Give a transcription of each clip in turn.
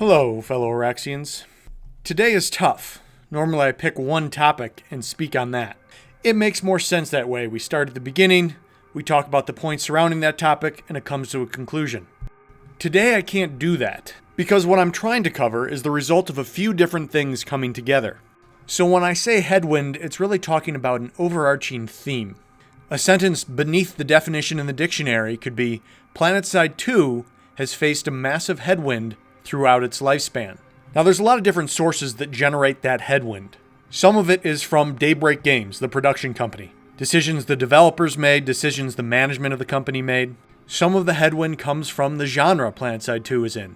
Hello, fellow Auraxians. Today is tough. Normally I pick one topic and speak on that. It makes more sense that way. We start at the beginning, we talk about the points surrounding that topic, and it comes to a conclusion. Today I can't do that, because what I'm trying to cover is the result of a few different things coming together. So when I say headwind, it's really talking about an overarching theme. A sentence beneath the definition in the dictionary could be, Planetside 2 has faced a massive headwind throughout its lifespan. Now there's a lot of different sources that generate that headwind. Some of it is from Daybreak Games, the production company. Decisions the developers made, decisions the management of the company made. Some of the headwind comes from the genre Planetside 2 is in.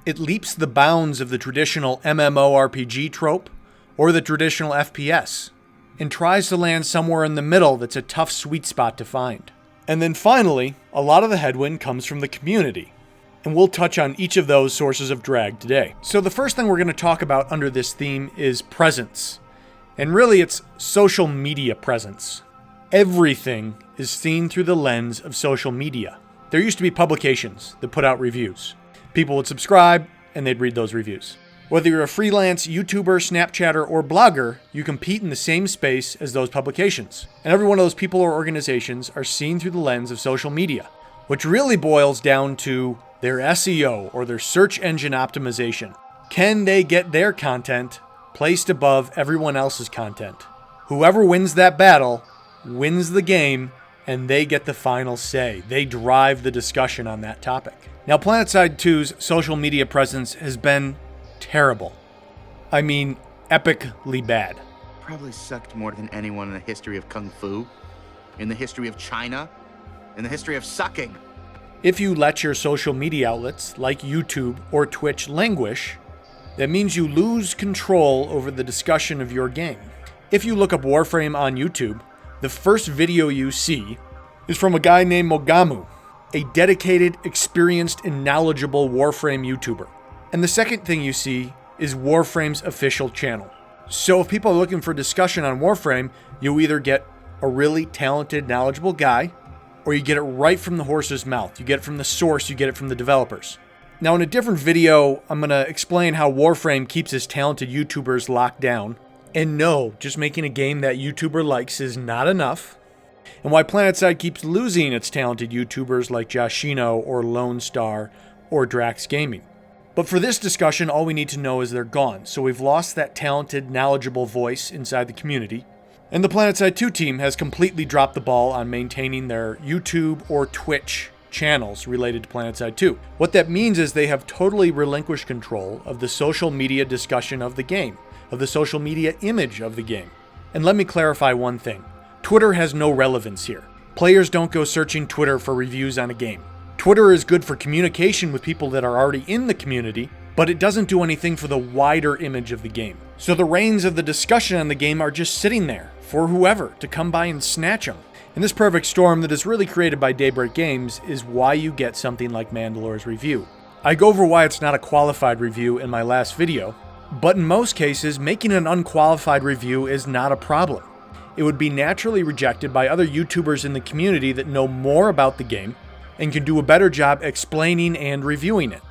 It leaps the bounds of the traditional MMORPG trope or the traditional FPS and tries to land somewhere in the middle that's a tough sweet spot to find. And then finally, a lot of the headwind comes from the community. And we'll touch on each of those sources of drag today. So the first thing we're going to talk about under this theme is presence. And really it's social media presence. Everything is seen through the lens of social media. There used to be publications that put out reviews. People would subscribe and they'd read those reviews. Whether you're a freelance YouTuber, Snapchatter, or blogger, you compete in the same space as those publications. And every one of those people or organizations are seen through the lens of social media, which really boils down to their SEO or their search engine optimization. Can they get their content placed above everyone else's content? Whoever wins that battle wins the game, and they get the final say. They drive the discussion on that topic. Now, Planetside 2's social media presence has been terrible. I mean, epically bad. Probably sucked more than anyone in the history of Kung Fu, in the history of China, in the history of sucking. If you let your social media outlets, like YouTube or Twitch, languish, that means you lose control over the discussion of your game. If you look up Warframe on YouTube, the first video you see is from a guy named Mogamu, a dedicated, experienced, and knowledgeable Warframe YouTuber. And the second thing you see is Warframe's official channel. So if people are looking for discussion on Warframe, you either get a really talented, knowledgeable guy, or you get it right from the horse's mouth. You get it from the source, you get it from the developers. Now in a different video, I'm going to explain how Warframe keeps his talented YouTubers locked down. And no, just making a game that YouTuber likes is not enough. And why Planetside keeps losing its talented YouTubers like Joshino or Lone Star or Drax Gaming. But for this discussion, all we need to know is they're gone. So we've lost that talented, knowledgeable voice inside the community. And the Planetside 2 team has completely dropped the ball on maintaining their YouTube or Twitch channels related to Planetside 2. What that means is they have totally relinquished control of the social media discussion of the game, of the social media image of the game. And let me clarify one thing. Twitter has no relevance here. Players don't go searching Twitter for reviews on a game. Twitter is good for communication with people that are already in the community, but it doesn't do anything for the wider image of the game. So the reins of the discussion on the game are just sitting there for whoever to come by and snatch them. And this perfect storm that is really created by Daybreak Games is why you get something like Mandalore's review. I go over why it's not a qualified review in my last video, but in most cases, making an unqualified review is not a problem. It would be naturally rejected by other YouTubers in the community that know more about the game and can do a better job explaining and reviewing it.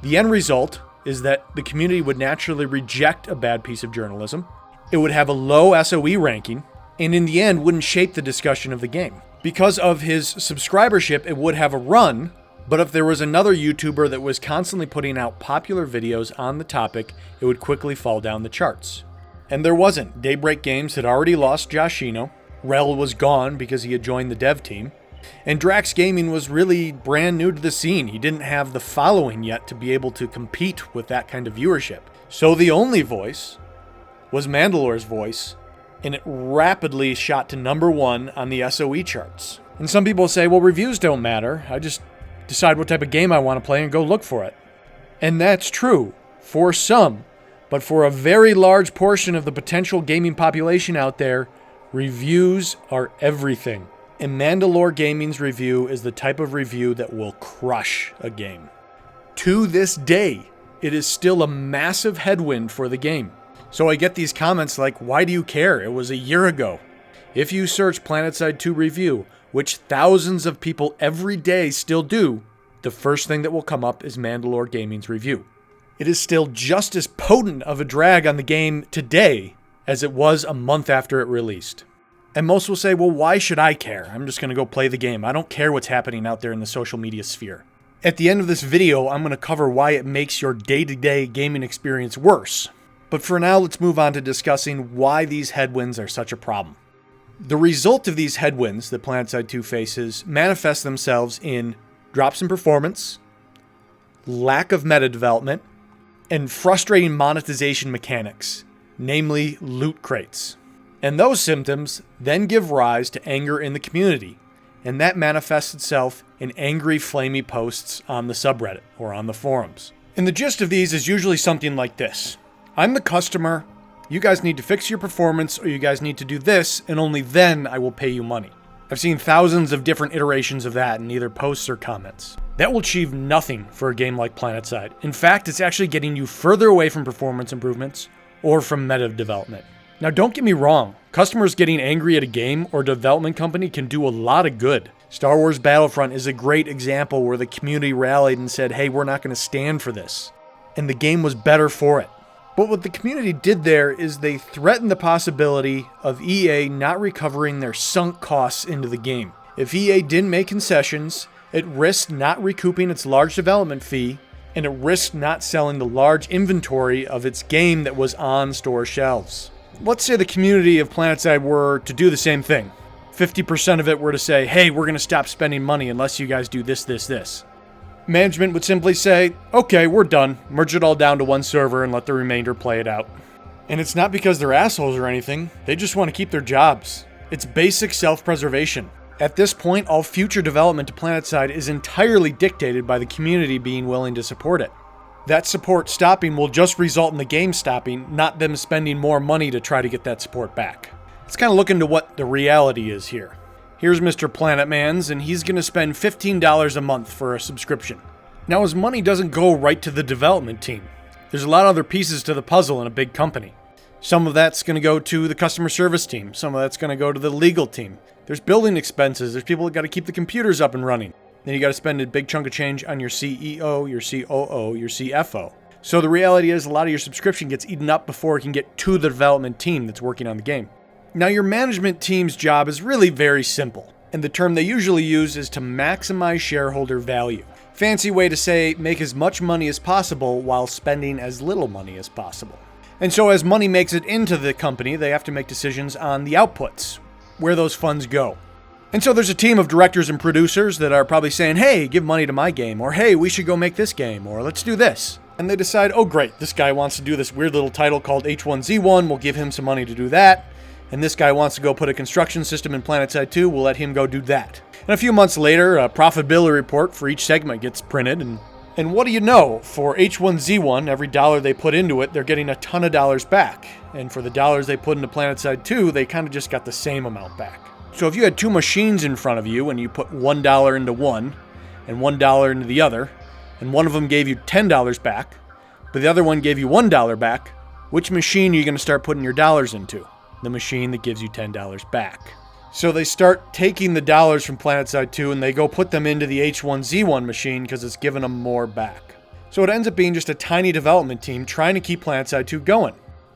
The end result is that the community would naturally reject a bad piece of journalism. It would have a low SOE ranking, and in the end wouldn't shape the discussion of the game. Because of his subscribership, it would have a run, but if there was another YouTuber that was constantly putting out popular videos on the topic, it would quickly fall down the charts. And there wasn't. Daybreak Games had already lost Joshino, Rel was gone because he had joined the dev team, and Drax Gaming was really brand new to the scene. He didn't have the following yet to be able to compete with that kind of viewership. So the only voice was Mandalore's voice, and it rapidly shot to number 1 on the SOE charts. And some people say, well, reviews don't matter. I just decide what type of game I want to play and go look for it. And that's true for some, but for a very large portion of the potential gaming population out there, reviews are everything. And Mandalore Gaming's review is the type of review that will crush a game. To this day, it is still a massive headwind for the game. So I get these comments like, why do you care? It was a year ago. If you search Planetside 2 review, which thousands of people every day still do, the first thing that will come up is Mandalore Gaming's review. it is still just as potent of a drag on the game today as it was a month after it released. And most will say, well, why should I care? I'm just going to go play the game. I don't care what's happening out there in the social media sphere. At the end of this video, I'm going to cover why it makes your day-to-day gaming experience worse. But for now, let's move on to discussing why these headwinds are such a problem. The result of these headwinds that Planetside 2 faces manifest themselves in drops in performance, lack of meta development, and frustrating monetization mechanics, namely loot crates. And those symptoms then give rise to anger in the community, and that manifests itself in angry, flamey posts on the subreddit or on the forums. And the gist of these is usually something like this. I'm the customer, you guys need to fix your performance, or you guys need to do this, and only then I will pay you money. I've seen thousands of different iterations of that in either posts or comments. That will achieve nothing for a game like Planetside. In fact, it's actually getting you further away from performance improvements or from meta development. Now, don't get me wrong. Customers getting angry at a game or development company can do a lot of good. Star Wars Battlefront is a great example where the community rallied and said, hey, we're not going to stand for this. And the game was better for it. But what the community did there is they threatened the possibility of EA not recovering their sunk costs into the game. If EA didn't make concessions, it risked not recouping its large development fee, and it risked not selling the large inventory of its game that was on store shelves. Let's say the community of Planetside were to do the same thing. 50% of it were to say, hey, we're going to stop spending money unless you guys do this, this, this. Management would simply say, okay, we're done. Merge it all down to one server and let the remainder play it out. And it's not because they're assholes or anything. They just want to keep their jobs. It's basic self-preservation. At this point, all future development to Planetside is entirely dictated by the community being willing to support it. That support stopping will just result in the game stopping, not them spending more money to try to get that support back. Let's kind of look into what the reality is here. Here's Mr. Planetmans, and he's going to spend $15 a month for a subscription. Now, his money doesn't go right to the development team. There's a lot of other pieces to the puzzle in a big company. Some of that's going to go to the customer service team. Some of that's going to go to the legal team. There's building expenses. There's people that got to keep the computers up and running. Then you got to spend a big chunk of change on your CEO, your COO, your CFO. So the reality is a lot of your subscription gets eaten up before it can get to the development team that's working on the game. Now, your management team's job is really very simple, and the term they usually use is to maximize shareholder value. Fancy way to say make as much money as possible while spending as little money as possible. And so as money makes it into the company, they have to make decisions on the outputs, where those funds go. And so there's a team of directors and producers that are probably saying, hey, give money to my game, or hey, we should go make this game, or let's do this. And they decide, oh great, this guy wants to do this weird little title called H1Z1, we'll give him some money to do that. And this guy wants to go put a construction system in Planetside 2, we'll let him go do that. And a few months later, a profitability report for each segment gets printed, and what do you know? For H1Z1, every dollar they put into it, they're getting a ton of dollars back. And for the dollars they put into Planetside 2, they kind of just got the same amount back. So if you had two machines in front of you, and you put $1 into one, and $1 into the other, and one of them gave you $10 back, but the other one gave you $1 back, which machine are you going to start putting your dollars into? The machine that gives you $10 back. So they start taking the dollars from Planetside 2 and they go put them into the H1Z1 machine because it's giving them more back. So it ends up being just a tiny development team trying to keep Planetside 2 going.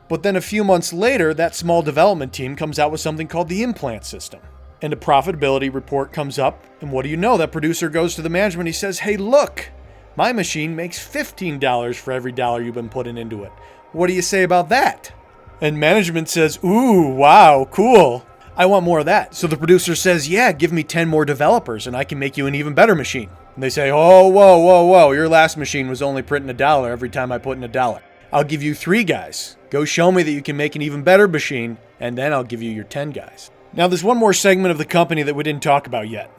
But then a few months later, that small development team comes out with something called the implant system. And a profitability report comes up, and what do you know? That producer goes to the management, he says, hey look, my machine makes $15 for every dollar you've been putting into it. What do you say about that? And management says, ooh, wow, cool. I want more of that. So the producer says, yeah, give me 10 more developers and I can make you an even better machine. And they say, oh, whoa. Your last machine was only printing $1 every time I put in $1. I'll give you 3 guys. Go show me that you can make an even better machine, and then I'll give you your 10 guys. Now, there's one more segment of the company that we didn't talk about yet.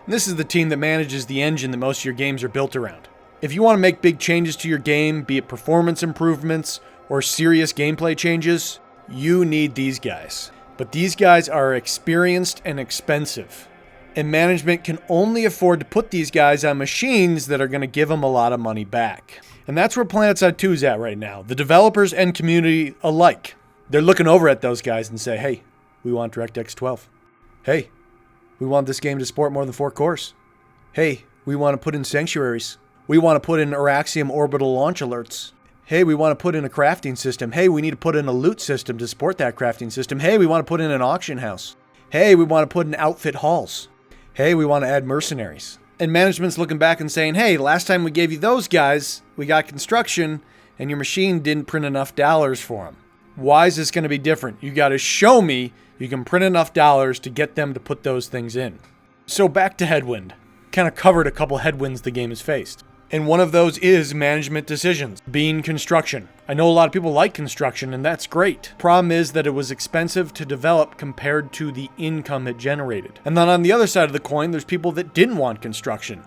And this is the team that manages the engine that most of your games are built around. If you want to make big changes to your game, be it performance improvements or serious gameplay changes, you need these guys. But these guys are experienced and expensive. And management can only afford to put these guys on machines that are going to give them a lot of money back. And that's where Planetside 2 is at right now. The developers and community alike. They're looking over at those guys and say, hey, we want DirectX 12. Hey, we want this game to support more than 4 cores. Hey, we want to put in sanctuaries. We want to put in Auraxiumed orbital launch alerts. Hey, we want to put in a crafting system. Hey, we need to put in a loot system to support that crafting system. Hey, we want to put in an auction house. Hey, we want to put in outfit halls. Hey, we want to add mercenaries. And management's looking back and saying, hey, last time we gave you those guys, we got construction, and your machine didn't print enough dollars for them. Why is this going to be different? You got to show me you can print enough dollars to get them to put those things in. So back to Headwind. Kind of covered a couple headwinds the game has faced. And one of those is management decisions, being construction. I know a lot of people like construction, and that's great. Problem is that it was expensive to develop compared to the income it generated. And then on the other side of the coin, there's people that didn't want construction.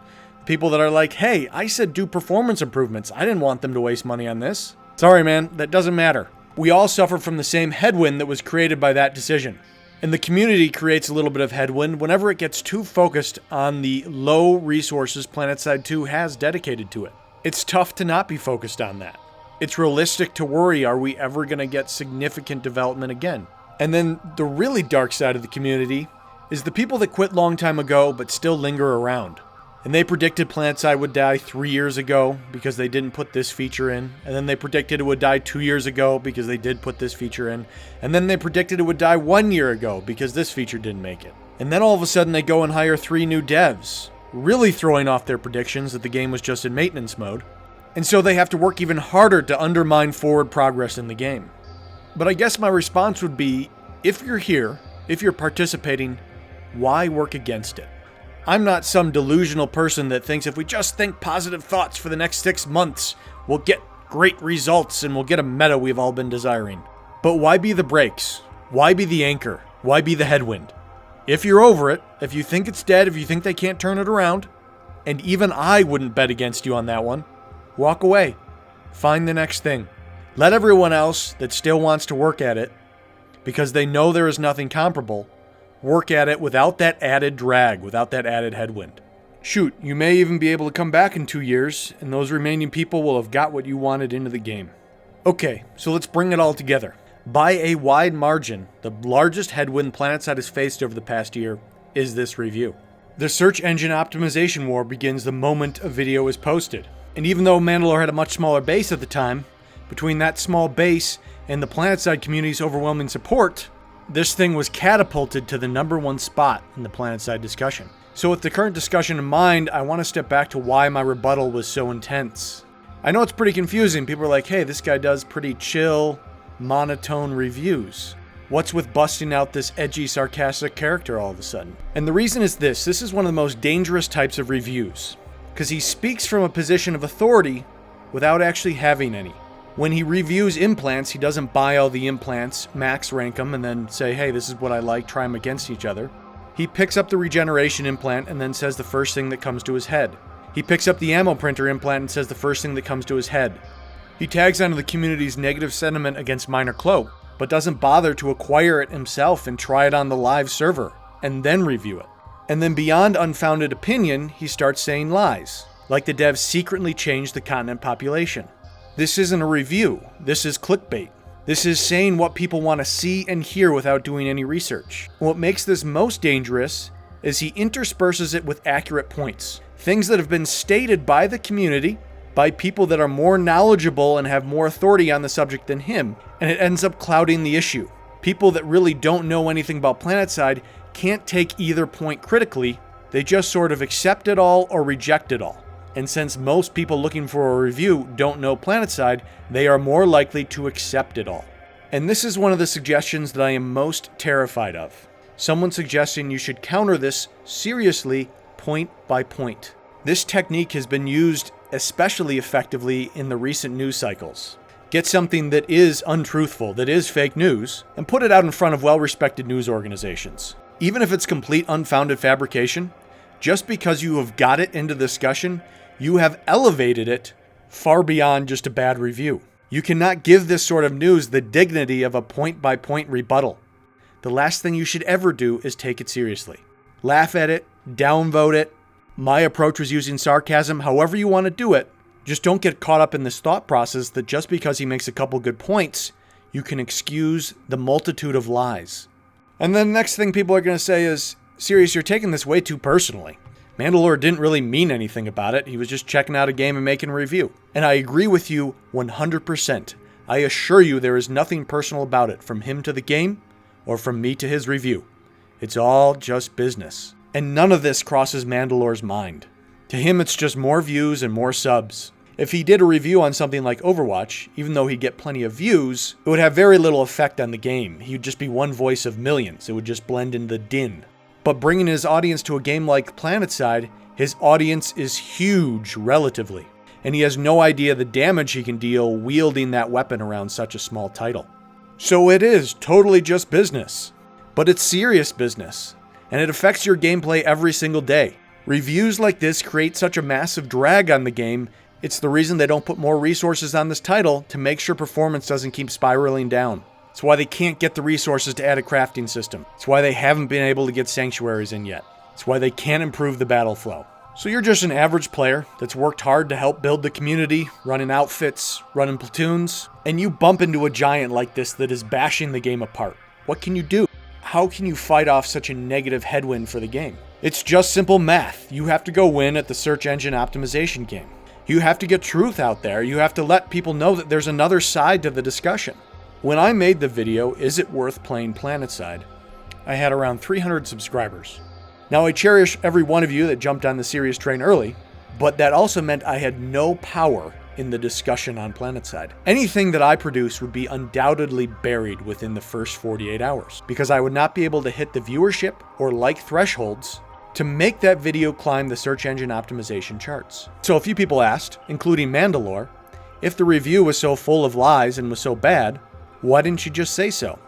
People that are like, hey, I said do performance improvements. I didn't want them to waste money on this. Sorry, man, that doesn't matter. We all suffer from the same headwind that was created by that decision. And the community creates a little bit of headwind whenever it gets too focused on the low resources Planetside 2 has dedicated to it. It's tough to not be focused on that. It's realistic to worry, are we ever going to get significant development again? And then the really dark side of the community is the people that quit long time ago but still linger around. And they predicted Planetside would die 3 years ago because they didn't put this feature in. And then they predicted it would die 2 years ago because they did put this feature in. And then they predicted it would die 1 year ago because this feature didn't make it. And then all of a sudden they go and hire 3 new devs, really throwing off their predictions that the game was just in maintenance mode. And so they have to work even harder to undermine forward progress in the game. But I guess my response would be, if you're here, if you're participating, why work against it? I'm not some delusional person that thinks if we just think positive thoughts for the next 6 months, we'll get great results and we'll get a meta we've all been desiring. But why be the brakes? Why be the anchor? Why be the headwind? If you're over it, if you think it's dead, if you think they can't turn it around, and even I wouldn't bet against you on that one, walk away. Find the next thing. Let everyone else that still wants to work at it, because they know there is nothing comparable, work at it without that added drag, without that added headwind. Shoot, you may even be able to come back in 2 years, and those remaining people will have got what you wanted into the game. Okay, so let's bring it all together. By a wide margin, the largest headwind Planetside has faced over the past year is this review. The search engine optimization war begins the moment a video is posted. And even though Mandalore had a much smaller base at the time, between that small base and the Planetside community's overwhelming support, this thing was catapulted to the #1 spot in the Planetside discussion. So with the current discussion in mind, I want to step back to why my rebuttal was so intense. I know it's pretty confusing. People are like, hey, this guy does pretty chill, monotone reviews. What's with busting out this edgy, sarcastic character all of a sudden? And the reason is this is one of the most dangerous types of reviews, because he speaks from a position of authority without actually having any. When he reviews implants, he doesn't buy all the implants, max rank them, and then say, hey, this is what I like, try them against each other. He picks up the regeneration implant and then says the first thing that comes to his head. He picks up the ammo printer implant and says the first thing that comes to his head. He tags onto the community's negative sentiment against Minor Cloak, but doesn't bother to acquire it himself and try it on the live server, and then review it. And then beyond unfounded opinion, he starts saying lies, like the devs secretly changed the continent population. This isn't a review, this is clickbait. This is saying what people want to see and hear without doing any research. What makes this most dangerous is he intersperses it with accurate points. Things that have been stated by the community, by people that are more knowledgeable and have more authority on the subject than him, and it ends up clouding the issue. People that really don't know anything about Planetside can't take either point critically, they just sort of accept it all or reject it all. And since most people looking for a review don't know Planetside, they are more likely to accept it all. And this is one of the suggestions that I am most terrified of. Someone suggesting you should counter this seriously, point by point. This technique has been used especially effectively in the recent news cycles. Get something that is untruthful, that is fake news, and put it out in front of well-respected news organizations. Even if it's complete unfounded fabrication, just because you have got it into discussion, you have elevated it far beyond just a bad review. You cannot give this sort of news the dignity of a point-by-point rebuttal. The last thing you should ever do is take it seriously. Laugh at it, downvote it. My approach was using sarcasm, however you want to do it. Just don't get caught up in this thought process that just because he makes a couple good points, you can excuse the multitude of lies. And then the next thing people are going to say is, Cyrious, you're taking this way too personally. Mandalore didn't really mean anything about it. He was just checking out a game and making a review. And I agree with you 100%. I assure you there is nothing personal about it, from him to the game, or from me to his review. It's all just business. And none of this crosses Mandalore's mind. To him, it's just more views and more subs. If he did a review on something like Overwatch, even though he'd get plenty of views, it would have very little effect on the game. He'd just be one voice of millions. It would just blend in the din. But bringing his audience to a game like Planetside, his audience is huge relatively. And he has no idea the damage he can deal wielding that weapon around such a small title. So it is totally just business. But it's serious business. And it affects your gameplay every single day. Reviews like this create such a massive drag on the game. It's the reason they don't put more resources on this title to make sure performance doesn't keep spiraling down. It's why they can't get the resources to add a crafting system. It's why they haven't been able to get sanctuaries in yet. It's why they can't improve the battle flow. So you're just an average player that's worked hard to help build the community, running outfits, running platoons, and you bump into a giant like this that is bashing the game apart. What can you do? How can you fight off such a negative headwind for the game? It's just simple math. You have to go win at the search engine optimization game. You have to get truth out there. You have to let people know that there's another side to the discussion. When I made the video, Is It Worth Playing Planetside?, I had around 300 subscribers. Now, I cherish every one of you that jumped on the Cyrious train early, but that also meant I had no power in the discussion on Planetside. Anything that I produced would be undoubtedly buried within the first 48 hours, because I would not be able to hit the viewership or like thresholds to make that video climb the search engine optimization charts. So a few people asked, including Mandalore, if the review was so full of lies and was so bad, why didn't you just say so?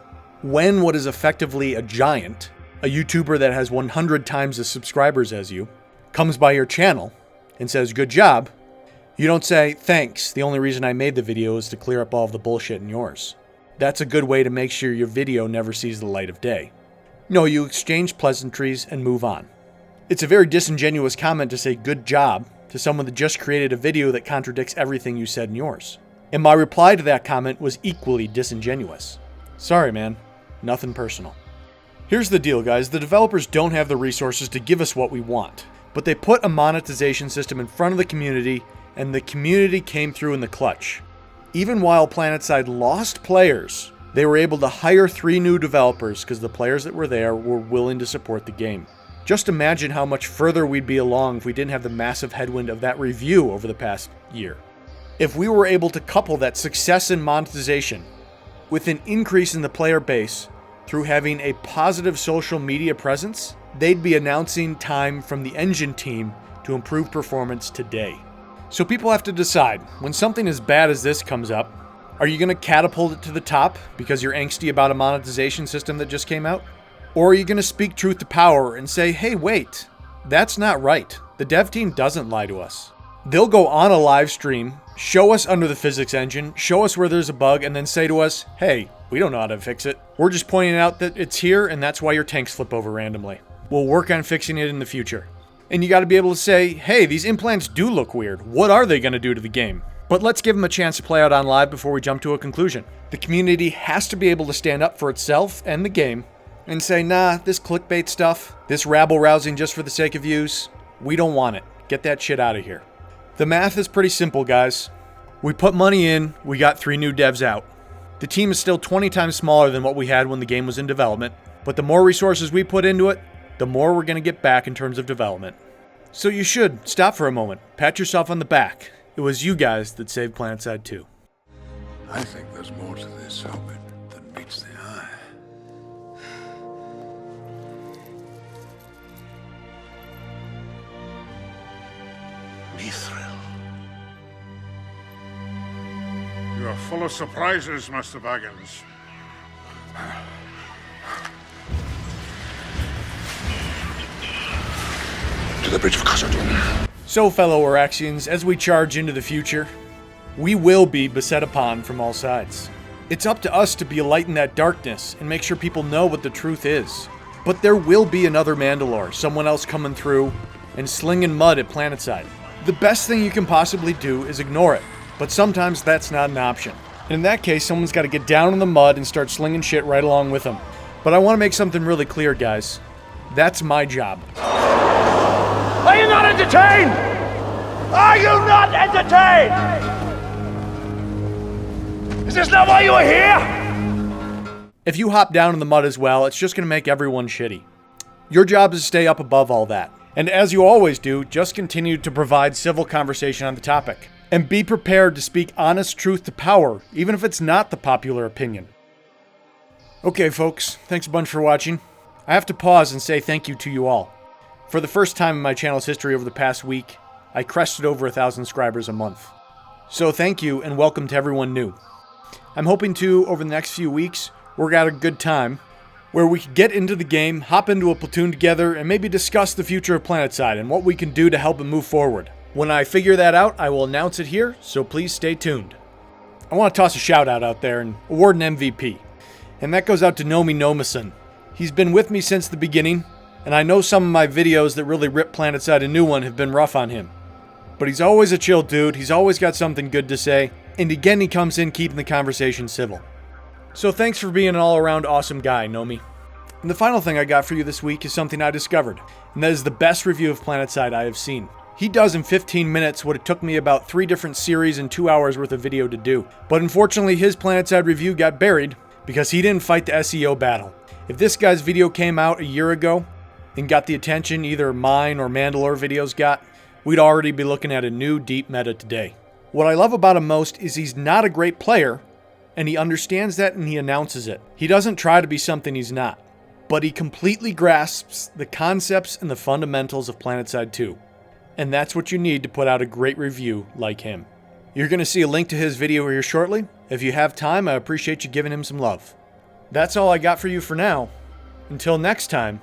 When what is effectively a giant, a YouTuber that has 100 times as subscribers as you, comes by your channel and says, good job, you don't say, thanks, the only reason I made the video is to clear up all of the bullshit in yours. That's a good way to make sure your video never sees the light of day. No, you exchange pleasantries and move on. It's a very disingenuous comment to say good job to someone that just created a video that contradicts everything you said in yours. And my reply to that comment was equally disingenuous. Sorry, man. Nothing personal. Here's the deal, guys. The developers don't have the resources to give us what we want, but they put a monetization system in front of the community, and the community came through in the clutch. Even while Planetside lost players, they were able to hire 3 new developers because the players that were there were willing to support the game. Just imagine how much further we'd be along if we didn't have the massive headwind of that review over the past year. If we were able to couple that success in monetization with an increase in the player base through having a positive social media presence, they'd be announcing time from the engine team to improve performance today. So people have to decide, when something as bad as this comes up, are you going to catapult it to the top because you're angsty about a monetization system that just came out? Or are you going to speak truth to power and say, hey, wait, that's not right. The dev team doesn't lie to us. They'll go on a live stream, show us under the physics engine, show us where there's a bug, and then say to us, hey, we don't know how to fix it. We're just pointing out that it's here, and that's why your tanks flip over randomly. We'll work on fixing it in the future. And you got to be able to say, hey, these implants do look weird. What are they going to do to the game? But let's give them a chance to play out on live before we jump to a conclusion. The community has to be able to stand up for itself and the game and say, nah, this clickbait stuff, this rabble-rousing just for the sake of views, we don't want it. Get that shit out of here. The math is pretty simple, guys. We put money in, we got 3 new devs out. The team is still 20 times smaller than what we had when the game was in development, but the more resources we put into it, the more we're going to get back in terms of development. So you should stop for a moment, pat yourself on the back. It was you guys that saved Planetside 2. I think there's more to this Hobbit than meets the eye. Mithril. You are full of surprises, Master Baggins. To the bridge of Khazad-dûm. So, fellow Auraxians, as we charge into the future, we will be beset upon from all sides. It's up to us to be a light in that darkness and make sure people know what the truth is. But there will be another Mandalore, someone else coming through and slinging mud at Planetside. The best thing you can possibly do is ignore it, but sometimes that's not an option. And in that case, someone's got to get down in the mud and start slinging shit right along with them. But I want to make something really clear, guys. That's my job. Are you not entertained? Are you not entertained? Is this not why you are here? If you hop down in the mud as well, it's just going to make everyone shitty. Your job is to stay up above all that. And as you always do, just continue to provide civil conversation on the topic. And be prepared to speak honest truth to power, even if it's not the popular opinion. Okay, folks, thanks a bunch for watching. I have to pause and say thank you to you all. For the first time in my channel's history over the past week, I crested over 1,000 subscribers a month. So thank you and welcome to everyone new. I'm hoping to, over the next few weeks, work out a good time where we can get into the game, hop into a platoon together, and maybe discuss the future of Planetside and what we can do to help it move forward. When I figure that out, I will announce it here, so please stay tuned. I want to toss a shout out there and award an MVP. And that goes out to Nomi Nomason. He's been with me since the beginning, and I know some of my videos that really rip Planetside a new one have been rough on him. But he's always a chill dude, he's always got something good to say, and again he comes in keeping the conversation civil. So thanks for being an all-around awesome guy, Nomi. And the final thing I got for you this week is something I discovered, and that is the best review of Planetside I have seen. He does in 15 minutes what it took me about 3 different series and 2 hours worth of video to do. But unfortunately his Planetside review got buried because he didn't fight the SEO battle. If this guy's video came out a year ago and got the attention either mine or Mandalore videos got, we'd already be looking at a new deep meta today. What I love about him most is he's not a great player, and he understands that and he announces it. He doesn't try to be something he's not, but he completely grasps the concepts and the fundamentals of Planetside 2. And that's what you need to put out a great review like him. You're going to see a link to his video here shortly. If you have time, I appreciate you giving him some love. That's all I got for you for now. Until next time,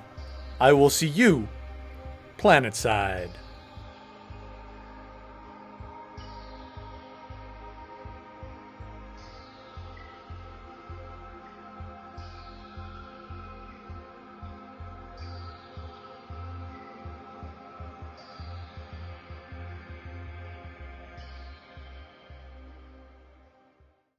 I will see you Planetside.